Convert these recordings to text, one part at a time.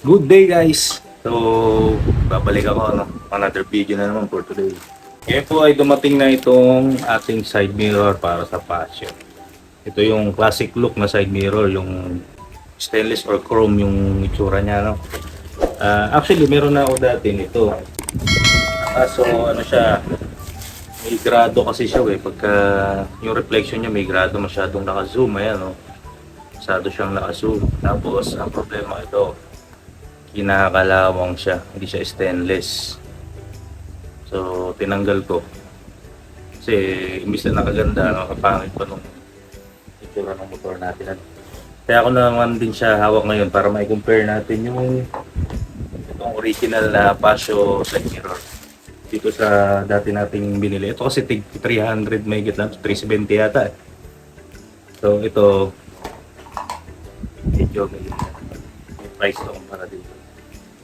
Good day guys! So, babalik ako another video na naman for today. Ngayon po ay dumating na itong ating side mirror para sa Passion. Ito yung classic look na side mirror, yung stainless or chrome yung itsura niya. No? Actually, meron na ako dati nito. So, ano siya, may grado kasi siya pagka yung reflection niya may grado, masyadong naka-zoom. Ayan, no? Masyado siyang naka-zoom. Tapos, ang problema ito, kinakalawang siya, hindi siya stainless. So tinanggal ko kasi imbis na nakaganda, nakapangit pa nung itsura ng motor natin. Kaya ako naman din siya hawak ngayon para mai-compare natin yung itong original na Passion side mirror dito sa dati nating binili. Ito kasi tig 300 may lang, 370 yata eh. So ito medyo may price to para dito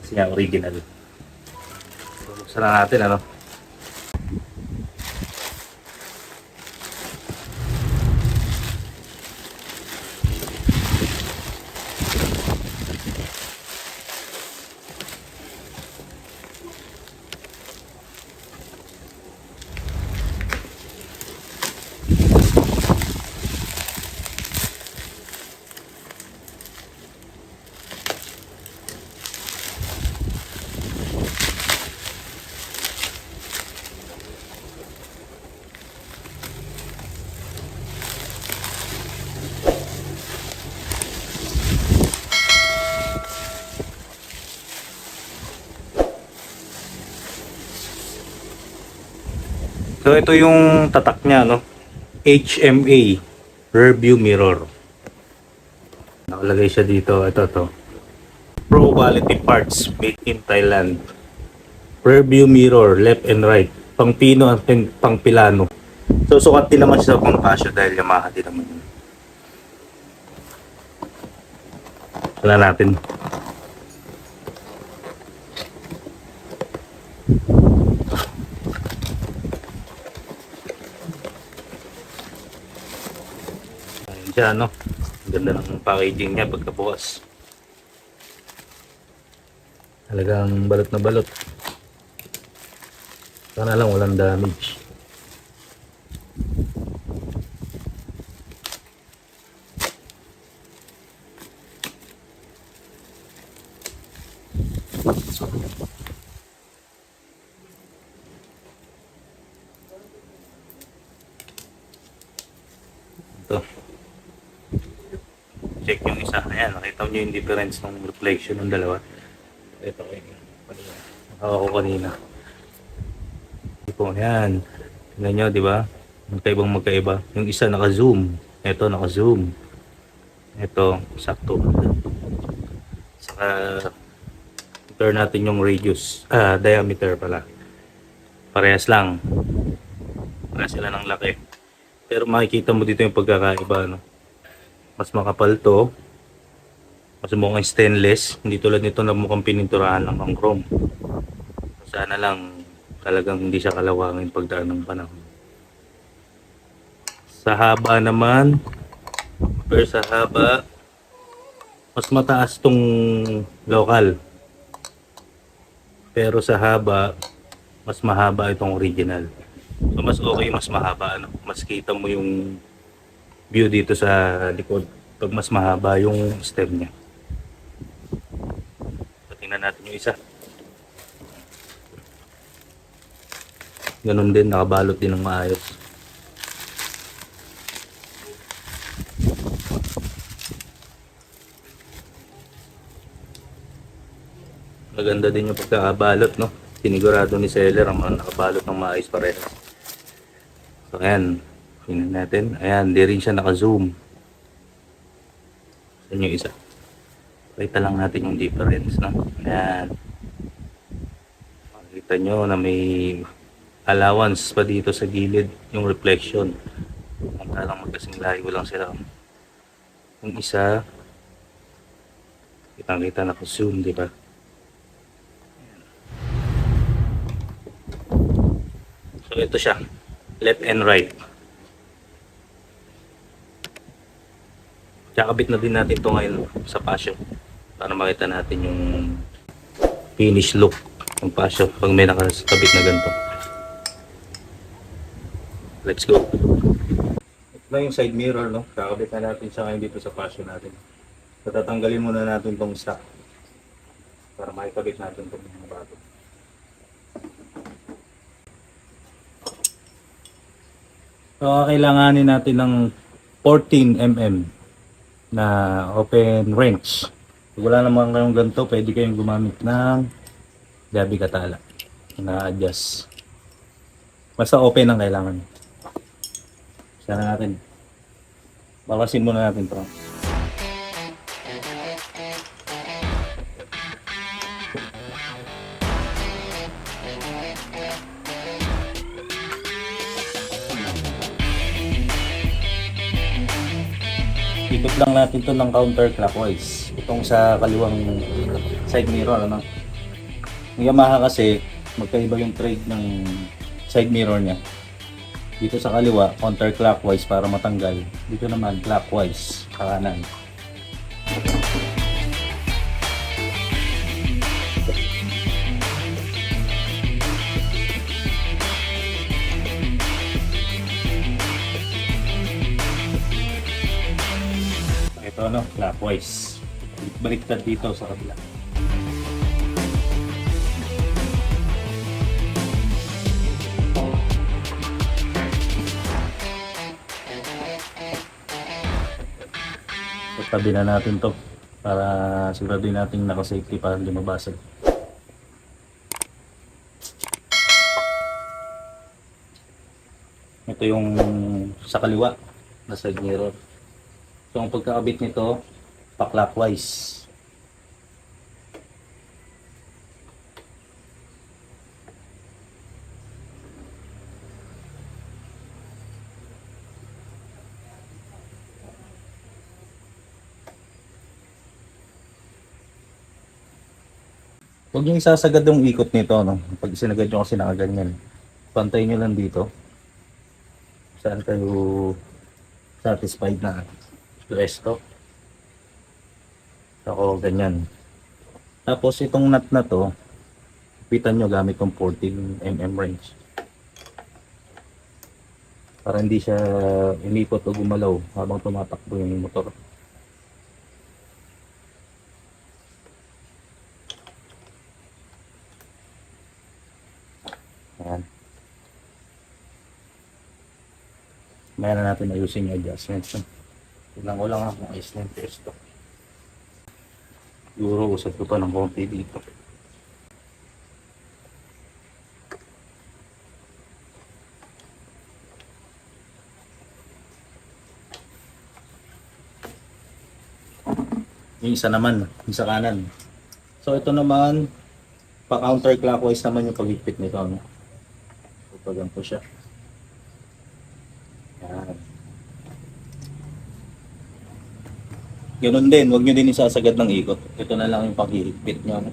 kasi nga original. So buksan na natin ano. So ito yung tatak niya no. HMA rear view mirror. Nakalagay siya dito, ito to. Pro quality parts made in Thailand. Rear view mirror, left and right. Pang Pino at pang Pilano. So sukat din naman siya sa pang Casio dahil Yamaha din naman yun. Wala natin. Ayan siya no. Ang ganda ng packaging niya pagkabukas. Talagang balot na balot. Sana lang walang damage. Ito. Check yung isa. Ayan, nakita nyo yung difference ng reflection ng dalawa. Ito ko yung nakawa ko kanina. Ayan. Tingnan nyo, di ba? Magkaibang magkaiba. Yung isa naka-zoom. Ito naka-zoom. Ito, sakto. Saka, turn natin yung radius. Diameter pala. Parehas lang. Parehas sila ng laki. Pero makikita mo dito yung pagkakaiba. No? Mas makapal to. Mas mukhang stainless. Hindi tulad nito na mukhang pininturahan lang ng chrome. Sana lang talagang hindi siya kalawangin pagdaan ng panahon. Sa haba naman, sa haba, mas mataas tong local. Pero sa haba, mas mahaba itong original. So mas okay, mas mahaba. Ano? Mas kita mo yung view dito sa likod pag mas mahaba yung stem niya. So, tingnan natin yung isa. Ganun din, nakabalot din ng maayos. Maganda din yung pagkakabalot, no? Sinigurado ni seller ang mga nakabalot ng maayos parehas. So, ayan. Tingnan natin. Ayan, di rin siya naka-zoom. Saan yung isa? Pakita lang natin yung difference, no? Ayan. Makikita nyo na may allowance pa dito sa gilid yung reflection. Kung talang magkasing layo lang sila. Yung isa, kitang-kita naka-zoom, di ba? So ito siya, left and right. Kakabit na din natin ito ngayon sa Passion. para makita natin yung finish look ng pasyo pag may nakasabit na ganito. Let's go. Ito na yung side mirror, no? Kakabit na natin siya ngayon dito sa pasyo natin. So, tatanggalin muna natin tong stock para makikabit natin itong mga bago. So, kailanganin natin ng 14mm na open wrench. Kung wala naman kayong ganito, pwede kayong gumamit ng gabi katala na adjust. Basta open ang kailangan. Sana natin. Bakasin muna natin ito. Ikot lang natin to ng counterclockwise. Itong sa kaliwang side mirror, ano? Yung Yamaha kasi, magkaiba yung trade ng side mirror niya. Dito sa kaliwa, counterclockwise para matanggal. Dito naman, clockwise, kanan. Ito, no? Clockwise. Baliktad dito sa kabila. Tabi na natin to para siguraduhin natin naka-safety para hindi mabasag. Ito yung sa kaliwa na side mirror. So ang pagkakabit nito pa-clockwise. Huwag nyo isasagad yung ikot nito, no? Pag sinagad nyo kasi nakaganyan. Pantay nyo lang dito. Saan kayo satisfied na resto. Ako ganyan. Tapos itong nut na to, pitan nyo gamit yung 14mm wrench. Para hindi siya umipot o gumalaw habang tumatakbo yung motor. Ayan. Mayroon na natin ayusin yung adjustments. Tignan ko lang kung ayos na yung testo. Siguro usap ko pa ng konti dito. Yung isa naman, yung sa kanan. So ito naman, pa counterclockwise naman yung paghigpit nito. No? So pagang po siya. Yan. Ganun din, huwag nyo din isasagad ng ikot. Ito na lang yung paghihigpit nyo. No?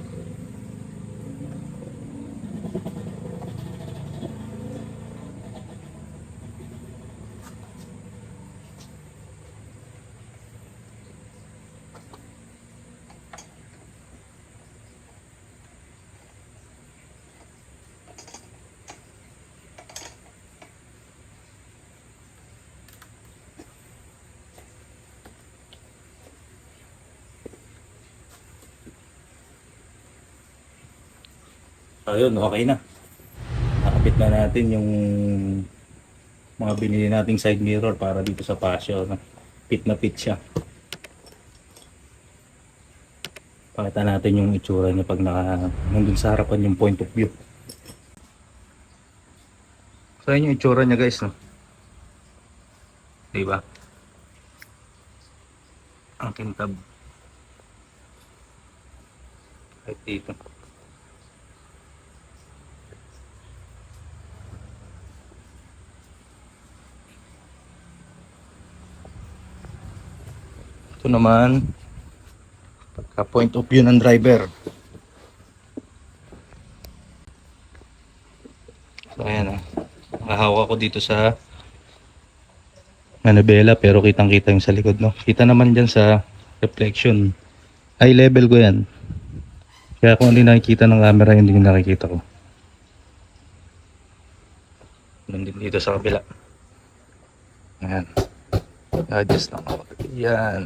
Ayun, okay na. Nakapit na natin yung mga binili nating side mirror para dito sa pasyo. No? Fit na fit siya. Pakita natin yung itsura niya pag nandun sa harapan yung point of view. So yun yung itsura niya guys. No? Diba? Ang kintab. Kahit dito. Ito naman, pagka point of view ng driver. So ayan ah, nakahawak ko dito sa manabela pero kitang kita yung sa likod no. Kita naman dyan sa reflection High level ko yan. Kaya kung hindi nakikita ng camera, hindi nakikita ko. Nandito dito sa kabila. Ayan. Adjust lang ako. Yan.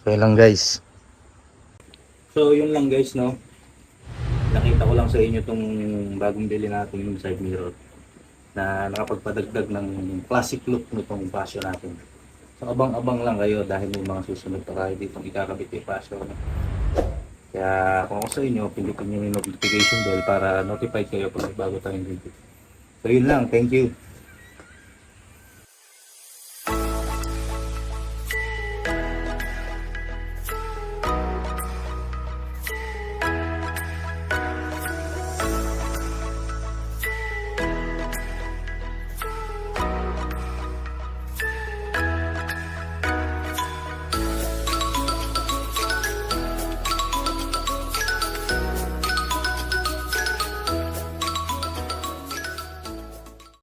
Okay lang guys. So yun lang guys, no. Nakita ko lang sa inyo tong bagong bili natin yung side mirror na nakapagpadagdag ng classic look nitong Passion natin. So abang-abang lang kayo dahil may mga susunod pa kayo ditong ikakabit yung Passion. Kaya kung ako sa inyo, pindutin nyo yung notification bell para notified kayo pag may bago tayong video. So yun lang, thank you.